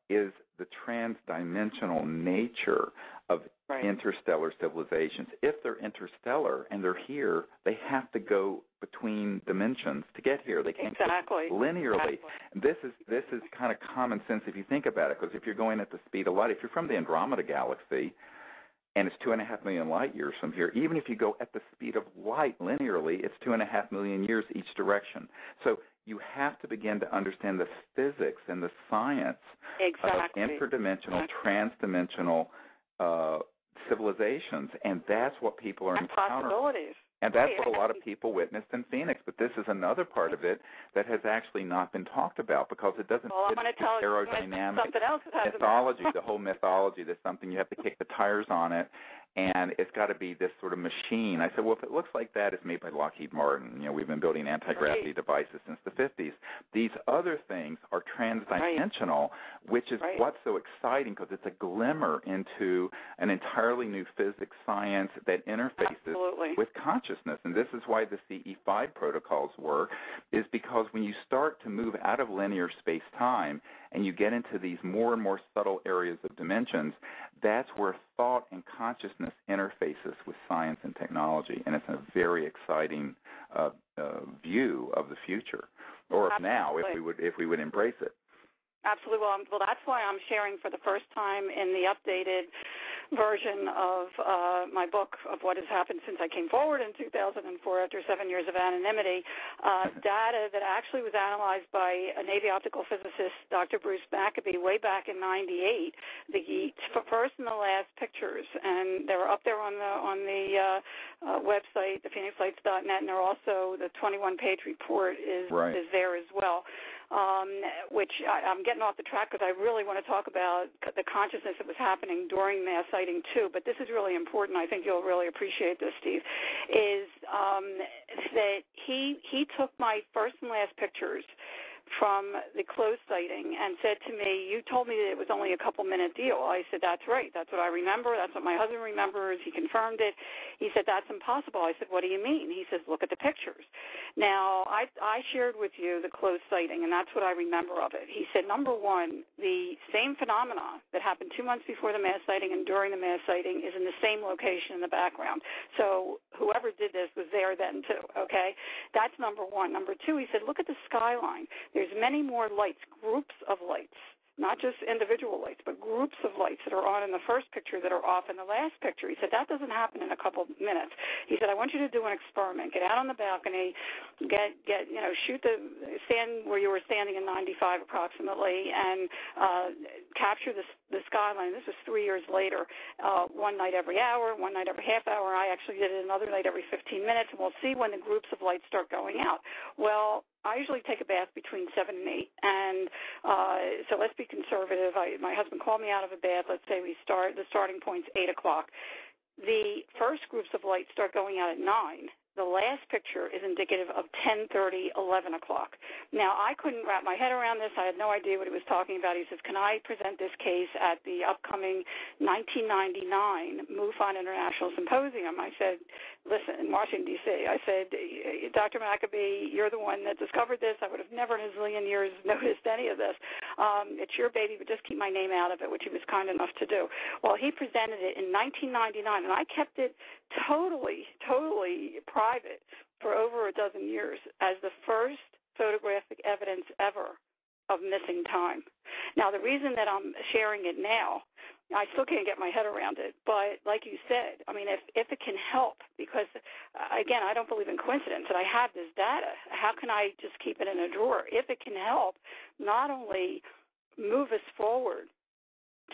is the transdimensional nature of interstellar civilizations. If they're interstellar and they're here, they have to go between dimensions to get here. They can't go linearly. And this is kind of common sense if you think about it, because if you're going at the speed of light, if you're from the Andromeda Galaxy, and it's 2.5 million light years from here, even if you go at the speed of light linearly, it's 2.5 million years each direction. So you have to begin to understand the physics and the science of interdimensional, transdimensional civilizations, and that's what people are encountering. And that's what a lot of people witnessed in Phoenix. But this is another part of it that has actually not been talked about because it doesn't fit the aerodynamic mythology, the whole mythology. There's something you have to kick the tires on it. and it's got to be this sort of machine. I said, well, if it looks like that, it's made by Lockheed Martin. You know, we've been building anti-gravity devices since the 50s. These other things are transdimensional, which is what's so exciting, because it's a glimmer into an entirely new physics science that interfaces with consciousness. And this is why the CE5 protocols work, is because when you start to move out of linear space-time and you get into these more and more subtle areas of dimensions, that's where thought and consciousness interfaces with science and technology, and it's a very exciting view of the future, or of now, if we would embrace it. Absolutely. Well, that's why I'm sharing for the first time in the updated version of my book of what has happened since I came forward in 2004 after 7 years of anonymity, data that actually was analyzed by a Navy optical physicist, Dr. Bruce Maccabee, way back in '98. The first and the last pictures, and they were up there on the website, the phoenixlights.net, and they're also the 21-page report is there as well. Which I'm getting off the track because I really want to talk about the consciousness that was happening during mass sighting too, but this is really important. I think you'll really appreciate this, Steve, is that he took my first and last pictures from the closed sighting and said to me, you told me that it was only a couple-minute deal. I said, that's right. That's what I remember. That's what my husband remembers. He confirmed it. He said, that's impossible. I said, what do you mean? He says, look at the pictures. Now, I shared with you the closed sighting, and that's what I remember of it. He said, number one, the same phenomena that happened 2 months before the mass sighting and during the mass sighting is in the same location in the background. So whoever did this was there then too, okay? That's number one. Number two, he said, look at the skyline. There's many more lights, groups of lights, not just individual lights, but groups of lights that are on in the first picture that are off in the last picture. He said, that doesn't happen in a couple minutes. He said, I want you to do an experiment. Get out on the balcony, stand where you were standing in 95 approximately, and capture the skyline. This was 3 years later, one night every hour, one night every half hour. I actually did it another night every 15 minutes, and we'll see when the groups of lights start going out. Well, I usually take a bath between 7 and 8, and so let's be conservative. My husband called me out of a bath. Let's say the starting point's 8 o'clock. The first groups of lights start going out at 9. The last picture is indicative of 10:30, 11 o'clock. Now, I couldn't wrap my head around this. I had no idea what he was talking about. He says, can I present this case at the upcoming 1999 MUFON International Symposium? I said, listen, in Washington, D.C., I said, Dr. Maccabee, you're the one that discovered this. I would have never in a zillion years noticed any of this. It's your baby, but just keep my name out of it, which he was kind enough to do. Well, he presented it in 1999, and I kept it totally private for over a dozen years as the first photographic evidence ever of missing time. Now, the reason that I'm sharing it now, I still can't get my head around it, but like you said, I mean, if it can help, because, again, I don't believe in coincidence, and I have this data. How can I just keep it in a drawer? If it can help not only move us forward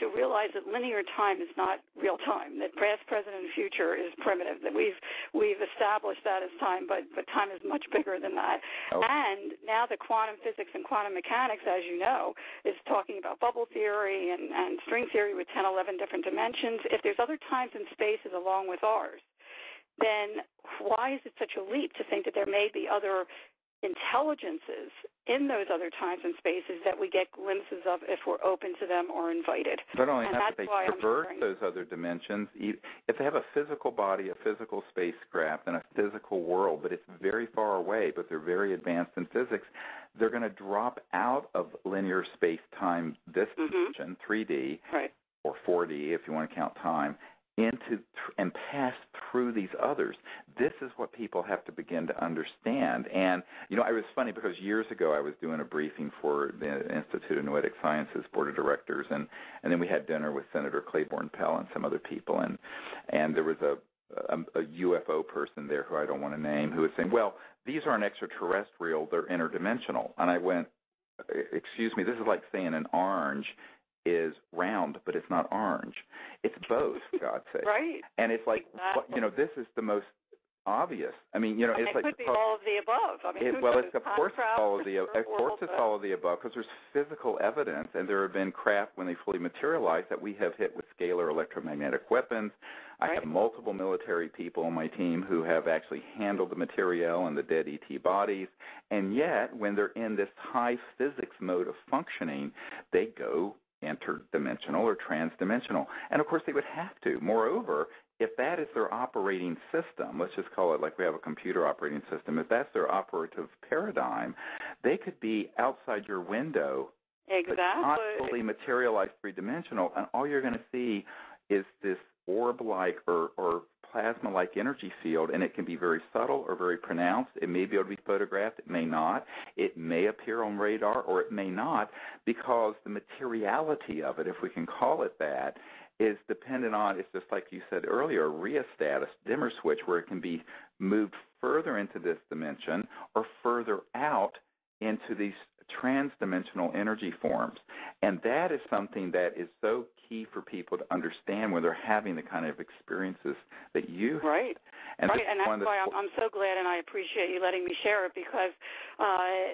to realize that linear time is not real time, that past, present, and future is primitive, that we've established that as time, but time is much bigger than that. Okay. And now the quantum physics and quantum mechanics, as you know, is talking about bubble theory and string theory with 10, 11 different dimensions. If there's other times and spaces along with ours, then why is it such a leap to think that there may be other intelligences in those other times and spaces that we get glimpses of if we're open to them or invited? Not only that, they traverse those other dimensions. If they have a physical body, a physical spacecraft, and a physical world, but it's very far away, but they're very advanced in physics, they're going to drop out of linear space-time, this dimension, 3D, or 4D if you want to count time, into and pass through these others. This is what people have to begin to understand. And, you know, it was funny because years ago I was doing a briefing for the Institute of Noetic Sciences Board of Directors, and then we had dinner with Senator Claiborne Pell and some other people, and there was a UFO person there who I don't want to name who was saying, well, these aren't extraterrestrial, they're interdimensional. And I went, excuse me, this is like saying an orange is round, but it's not orange. It's both, for God's sake. Right. And it's like, you know, this is the most obvious. I mean, you know, it's like it could be all of the above. I mean, it's of course all of the above because there's physical evidence, and there have been craft when they fully materialize that we have hit with scalar electromagnetic weapons. I have multiple military people on my team who have actually handled the materiel and the dead ET bodies, and yet when they're in this high physics mode of functioning, they go interdimensional or transdimensional. And of course they would have to. Moreover, if that is their operating system, let's just call it like we have a computer operating system, if that's their operative paradigm, they could be outside your window, but not fully materialized three-dimensional, and all you're going to see is this orb-like or plasma-like energy field, and it can be very subtle or very pronounced. It may be able to be photographed. It may not. It may appear on radar, or it may not, because the materiality of it, if we can call it that, is dependent on, it's just like you said earlier, a rheostat, a dimmer switch, where it can be moved further into this dimension or further out into these trans-dimensional energy forms. And that is something that is so key for people to understand when they're having the kind of experiences that you have. Right. And that's why I'm so glad, and I appreciate you letting me share it, because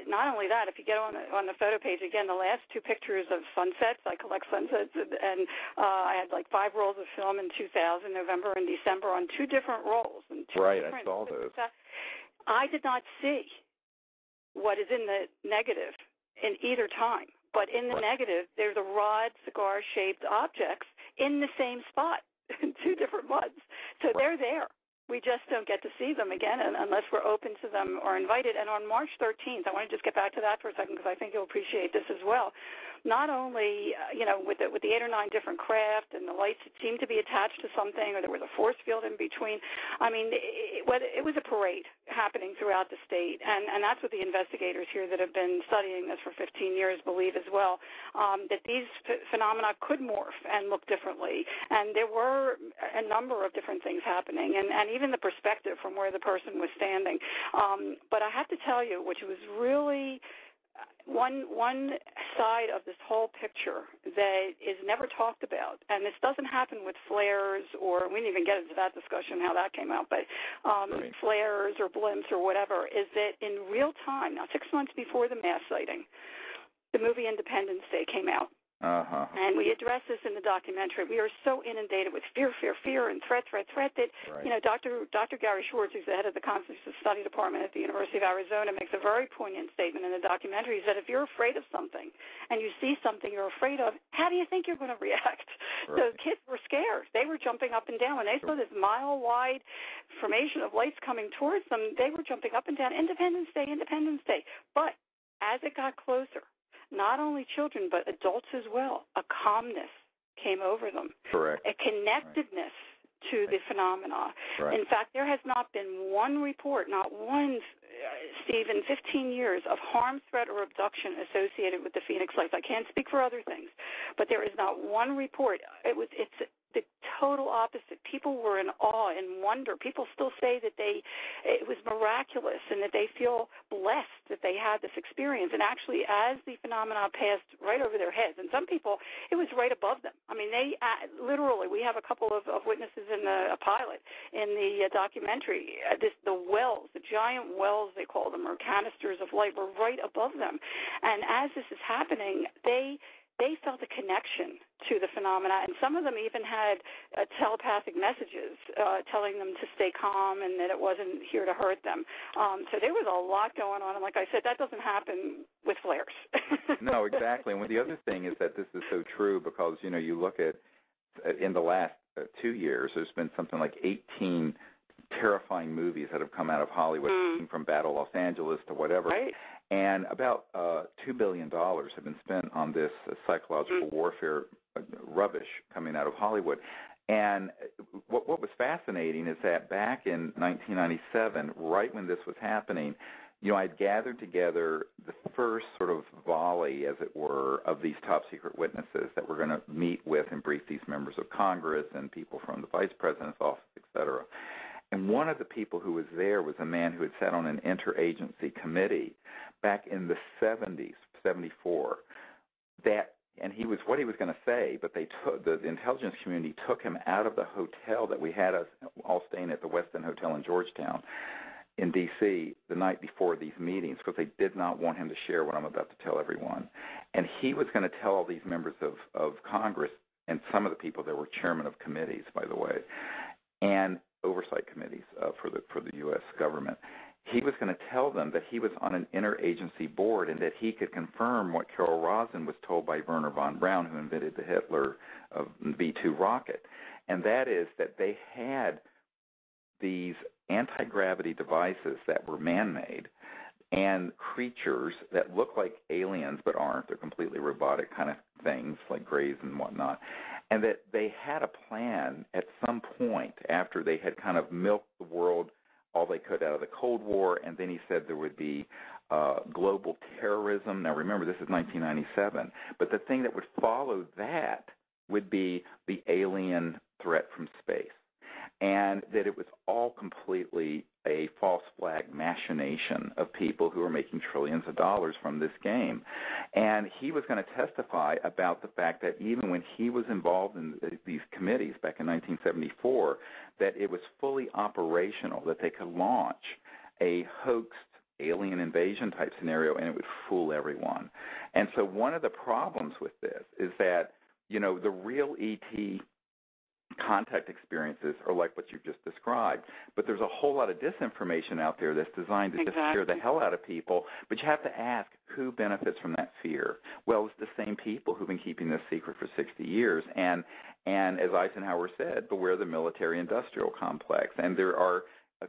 not only that, if you get on the photo page, again, the last two pictures of sunsets, I collect sunsets, and I had like 5 rolls of film in 2000, November and December, on 2 different rolls. And I saw those. I did not see what is in the negative in either time. But in the negative, there's a rod, cigar-shaped objects in the same spot in 2 different months. So they're there. We just don't get to see them again unless we're open to them or invited. And on March 13th, I want to just get back to that for a second because I think you'll appreciate this as well. Not only, with the 8 or 9 different craft and the lights that seemed to be attached to something, or there was a force field in between. I mean, it was a parade happening throughout the state, and that's what the investigators here that have been studying this for 15 years believe as well, that these phenomena could morph and look differently. And there were a number of different things happening, and even the perspective from where the person was standing. But I have to tell you, which was really one side of this whole picture that is never talked about, and this doesn't happen with flares, or we didn't even get into that discussion how that came out, but flares or blimps or whatever, is that in real time, now 6 months before the mass sighting, the movie Independence Day came out. And we address this in the documentary. We are so inundated with fear, and threat that, Dr. Gary Schwartz, who's the head of the Consciousness Study Department at the University of Arizona, makes a very poignant statement in the documentary. He said, if you're afraid of something and you see something you're afraid of, how do you think you're going to react? So kids were scared. They were jumping up and down. When they saw this mile-wide formation of lights coming towards them, they were jumping up and down, Independence Day, Independence Day. But as it got closer, not only children, but adults as well, a calmness came over them, a connectedness to the phenomena. In fact, there has not been one report, not one, Steve, in 15 years of harm, threat, or abduction associated with the Phoenix Lights. I can't speak for other things, but there is not one report. It's the total opposite. People were in awe and wonder. People still say that it was miraculous and that they feel blessed that they had this experience. And actually, as the phenomena passed right over their heads, and some people, it was right above them. I mean, they literally, we have a couple of witnesses in a pilot in the documentary. The wells, the giant wells, they call them, or canisters of light, were right above them. And as this is happening, they felt a connection to the phenomena, and some of them even had telepathic messages telling them to stay calm and that it wasn't here to hurt them. So there was a lot going on, and like I said, that doesn't happen with flares. No, exactly. And the other thing is that this is so true because, you look at, in the last 2 years, there's been something like 18 terrifying movies that have come out of Hollywood, from Battle Los Angeles to whatever. And about $2 billion have been spent on this psychological warfare rubbish coming out of Hollywood. And what was fascinating is that back in 1997, right when this was happening, I'd gathered together the first sort of volley, as it were, of these top-secret witnesses that were going to meet with and brief these members of Congress and people from the Vice President's office, et cetera. And one of the people who was there was a man who had sat on an interagency committee back in the 70s, 74, that and what he was going to say, but the intelligence community took him out of the hotel that we had us all staying at, the West End Hotel in Georgetown in D.C. the night before these meetings, because they did not want him to share what I'm about to tell everyone. And he was going to tell all these members of Congress, and some of the people that were chairmen of committees, by the way, and oversight committees for the U.S. government. He was going to tell them that he was on an interagency board and that he could confirm what Carol Rosin was told by Wernher von Braun, who invented the Hitler V-2 rocket, and that is that they had these anti-gravity devices that were man-made and creatures that look like aliens but aren't. They're completely robotic kind of things like grays and whatnot, and that they had a plan at some point after they had kind of milked the world all they could out of the Cold War, and then he said there would be global terrorism. Now remember, this is 1997, but the thing that would follow that would be the alien threat from space, and that it was all completely a false flag machination of people who are making trillions of dollars from this game. And he was going to testify about the fact that even when he was involved in these committees back in 1974, that it was fully operational, that they could launch a hoaxed alien invasion type scenario and it would fool everyone. And so one of the problems with this is that, you know, the real ET contact experiences are like what you've just described, but there's a whole lot of disinformation out there that's designed to just scare the hell out of people. But you have to ask, who benefits from that fear? Well, it's the same people who've been keeping this secret for 60 years. And as Eisenhower said, beware the military-industrial complex. And there are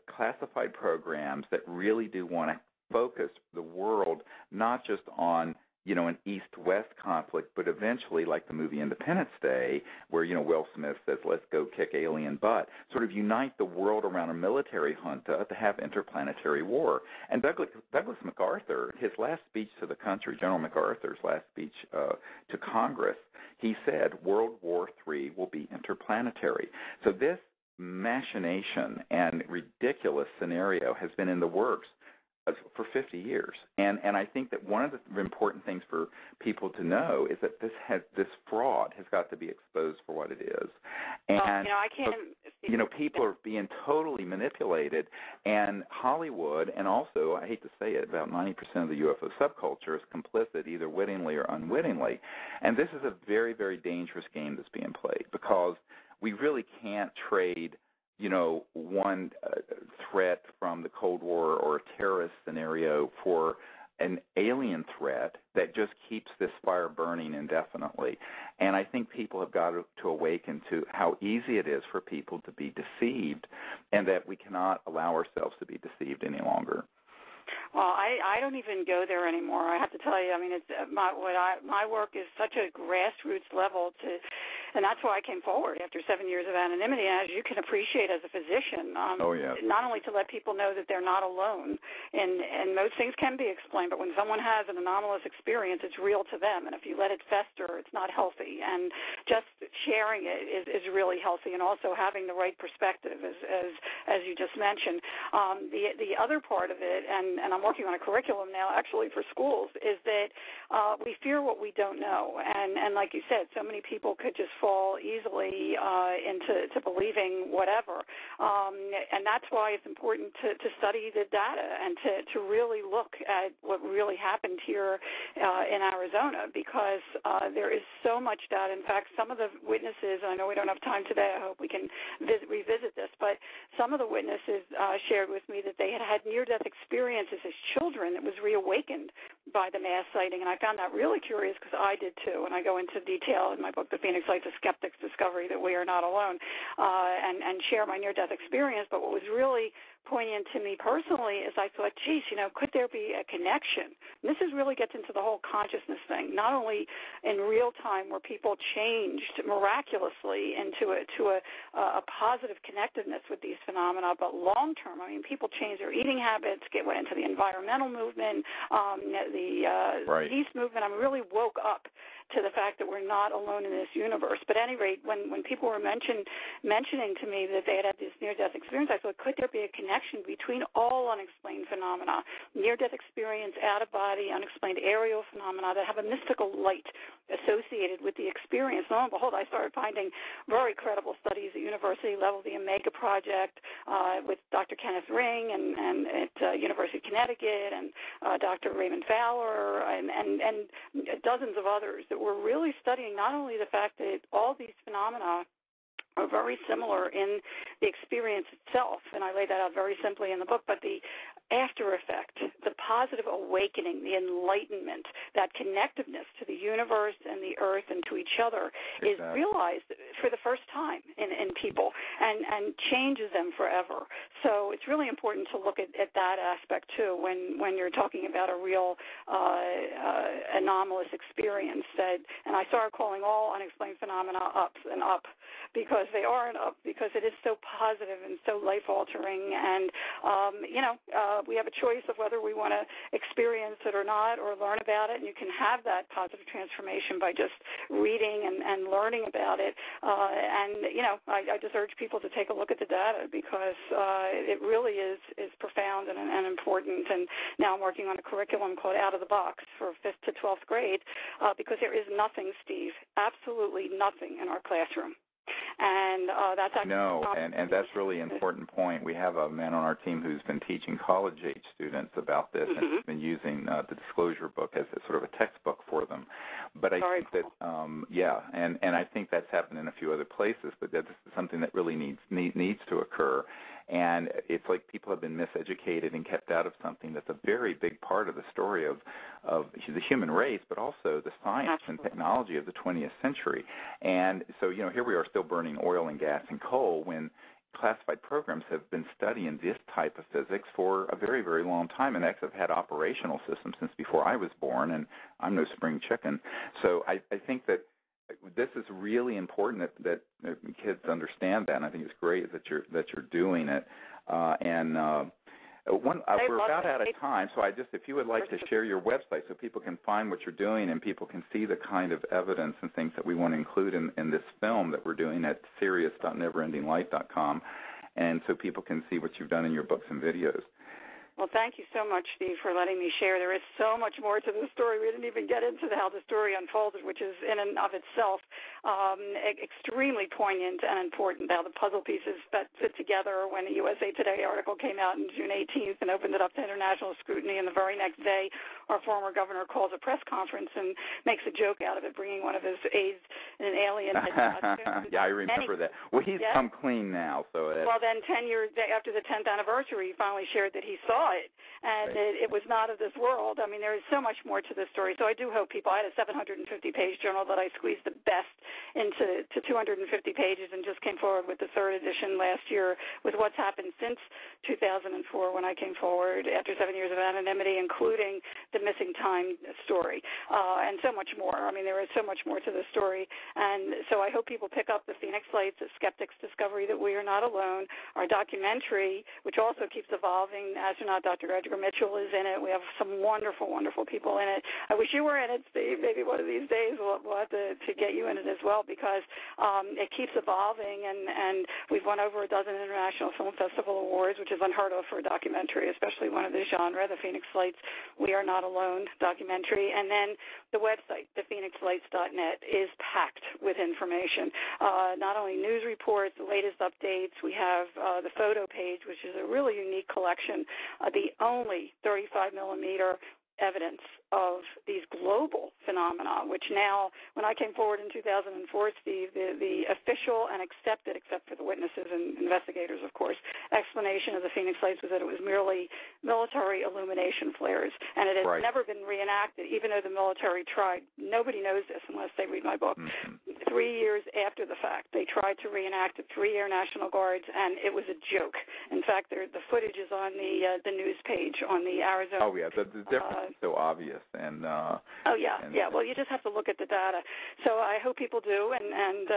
classified programs that really do want to focus the world not just on, you know, an East-West conflict, but eventually, like the movie Independence Day, where, you know, Will Smith says, let's go kick alien butt, sort of unite the world around a military junta to have interplanetary war. And Douglas MacArthur, his last speech to the country, General MacArthur's last speech to Congress, he said World War III will be interplanetary. So this machination and ridiculous scenario has been in the works for 50 years. And I think that one of the important things for people to know is that this fraud has got to be exposed for what it is. And people are being totally manipulated, and Hollywood, and also, I hate to say it, about 90% of the UFO subculture is complicit either wittingly or unwittingly. And this is a very, very dangerous game that's being played, because we really can't trade, you know, one threat from the Cold War or a terrorist scenario for an alien threat that just keeps this fire burning indefinitely. And I think people have got to awaken to how easy it is for people to be deceived, and that we cannot allow ourselves to be deceived any longer. Well, I don't even go there anymore. I have to tell you, I mean, it's my work is such a grassroots level and that's why I came forward after 7 years of anonymity. And as you can appreciate as a physician, not only to let people know that they're not alone, and most things can be explained, but when someone has an anomalous experience, it's real to them. And if you let it fester, it's not healthy. And just sharing it is really healthy, and also having the right perspective, as you just mentioned. The other part of it, and I'm working on a curriculum now actually for schools, is that we fear what we don't know. And like you said, so many people could just fall easily into believing whatever. And that's why it's important to study the data and to really look at what really happened here in Arizona, because there is so much data. In fact, some of the witnesses, I know we don't have time today, I hope we can revisit this, but some of the witnesses shared with me that they had near-death experiences as children that was reawakened by the mass sighting. And I found that really curious, because I did too, and I go into detail in my book, The Phoenix Lights of Skeptics' Discovery that we are not alone, and share my near-death experience. But what was really poignant to me personally is I thought, geez, you know, could there be a connection? And this really gets into the whole consciousness thing, not only in real time where people changed miraculously into a positive connectedness with these phenomena, but long term, I mean, people changed their eating habits, went into the environmental movement, the peace movement. I really woke up to the fact that we're not alone in this universe. But at any rate, when people were mentioning to me that they had these near-death experience, I thought, could there be a connection between all unexplained phenomena, near-death experience, out-of-body, unexplained aerial phenomena that have a mystical light associated with the experience? Lo and behold, I started finding very credible studies at university level, the Omega Project with Dr. Kenneth Ring and at University of Connecticut and Dr. Raymond Fowler and dozens of others that were really studying not only the fact that all these phenomena are very similar in the experience itself, and I lay that out very simply in the book, but the after effect, the positive awakening, the enlightenment, that connectiveness to the universe and the earth and to each other is realized for the first time in people and changes them forever. So it's really important to look at that aspect too when you're talking about a real anomalous experience. And I started calling all unexplained phenomena ups and up because they are an up, because it is so positive and so life-altering. And, we have a choice of whether we want to experience it or not or learn about it, and you can have that positive transformation by just reading and learning about it. I just urge people to take a look at the data because it really is profound and important. And now I'm working on a curriculum called Out of the Box for 5th to 12th grade because there is nothing, Steve, absolutely nothing in our classroom. And that's actually and that's really an important point. We have a man on our team who's been teaching college-age students about this, and he's been using the disclosure book as a sort of a textbook for them. But I think that, and I think that's happened in a few other places, but that's something that really needs to occur. And it's like people have been miseducated and kept out of something that's a very big part of the story of the human race, but also the science and technology of the 20th century. And so, here we are still burning oil and gas and coal when classified programs have been studying this type of physics for a very, very long time, and have had operational systems since before I was born, and I'm no spring chicken. So I think that this is really important that kids understand that, and I think it's great that you're doing it. We're about out of time, so if you would like to share your website so people can find what you're doing and people can see the kind of evidence and things that we want to include in this film that we're doing at serious.neverendinglight.com, and so people can see what you've done in your books and videos. Well, thank you so much, Steve, for letting me share. There is so much more to the story. We didn't even get into how the story unfolded, which is in and of itself extremely poignant and important, how the puzzle pieces that fit together when a USA Today article came out on June 18th and opened it up to international scrutiny, and the very next day our former governor calls a press conference and makes a joke out of it, bringing one of his aides in an alien head. Yeah, I remember that. Well, he's come clean now. Well, then 10 years after the 10th anniversary, he finally shared that he saw it, and it was not of this world. I mean, there is so much more to this story. So I do hope people, I had a 750-page journal that I squeezed the best into 250 pages and just came forward with the 3rd edition last year with what's happened since 2004 when I came forward after 7 years of anonymity, including the missing time story, and so much more. I mean, there is so much more to the story, and so I hope people pick up the Phoenix Lights, the Skeptic's Discovery That We Are Not Alone, our documentary, which also keeps evolving. Astronaut Dr. Edgar Mitchell is in it. We have some wonderful, wonderful people in it. I wish you were in it, Steve. Maybe one of these days we'll have to get you in it as well, because it keeps evolving, and we've won over a dozen International Film Festival awards, which is unheard of for a documentary, especially one of this genre, the Phoenix Lights We Are Not Alone documentary. And then the website, thephoenixlights.net, is packed with information, not only news reports, the latest updates. We have the photo page, which is a really unique collection, the only 35-millimeter evidence of these global phenomena, which now, when I came forward in 2004, Steve, the official and accepted, except for the witnesses and investigators, of course, explanation of the Phoenix Lights was that it was merely military illumination flares, and it has never been reenacted, even though the military tried. Nobody knows this unless they read my book. 3 years after the fact, they tried to reenact it, 3 Air National Guards, and it was a joke. In fact, the footage is on the news page on the Arizona. Oh, yeah, the difference is so obvious. And well, you just have to look at the data. So I hope people do and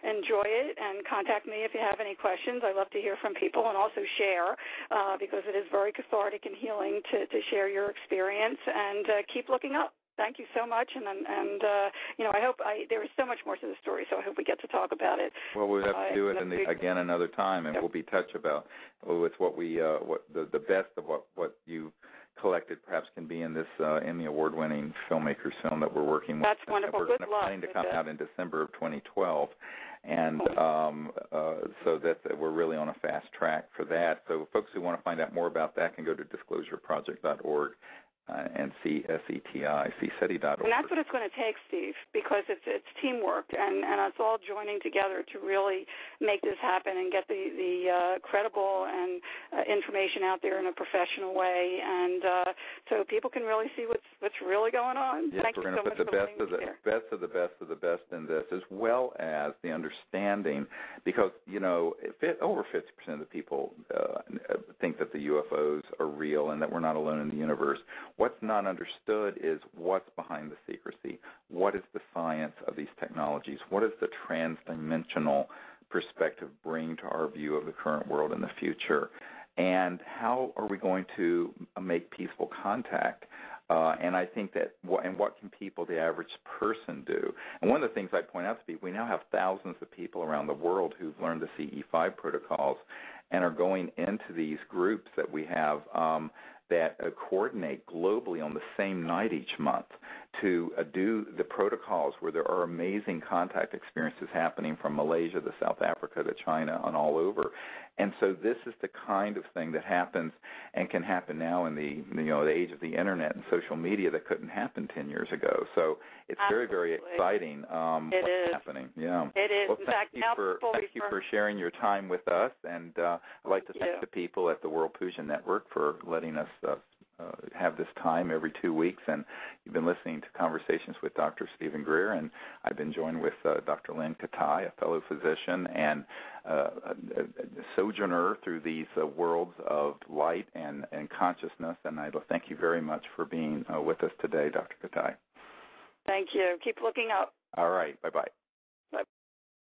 enjoy it, and contact me if you have any questions. I love to hear from people, and also share because it is very cathartic and healing to share your experience, and keep looking up. Thank you so much, and I hope there is so much more to the story, so I hope we get to talk about it. Well, we'll have to do it again another time, and we'll be touched about with what the best of what you collected perhaps can be in this Emmy award-winning filmmaker's film that we're working with. That's wonderful. We're Good luck. planning to come out in December of 2012, and so that we're really on a fast track for that. So folks who want to find out more about that can go to disclosureproject.org. And CSETI.org. And that's what it's going to take, Steve, because it's teamwork, and it's all joining together to really make this happen and get the credible and information out there in a professional way, and so people can really see what's really going on. Yes, Thank we're you going to so put the much best of the best in this, as well as the understanding, because over 50% of the people think that the UFOs are real and that we're not alone in the universe. What's not understood is what's behind the secrecy. What is the science of these technologies? What does the transdimensional perspective bring to our view of the current world and the future? And how are we going to make peaceful contact? And I think that, what can people, the average person, do? And one of the things I point out to people, we now have thousands of people around the world who've learned the CE5 protocols and are going into these groups that we have that coordinate globally on the same night each month to do the protocols, where there are amazing contact experiences happening from Malaysia to South Africa to China and all over. And so this is the kind of thing that happens and can happen now in the the age of the internet and social media that couldn't happen 10 years ago. So it's very, very exciting what's happening. Yeah. It is. Well, in fact, thank you for sharing your time with us, and I'd like to thank the people at the World Puja Network for letting us have this time every 2 weeks. And you've been listening to Conversations with Dr. Stephen Greer, and I've been joined with Dr. Lynne Kitei, a fellow physician and a sojourner through these worlds of light and consciousness. And I'd thank you very much for being with us today, Dr. Kitei. Thank you. Keep looking up. All right. Bye-bye.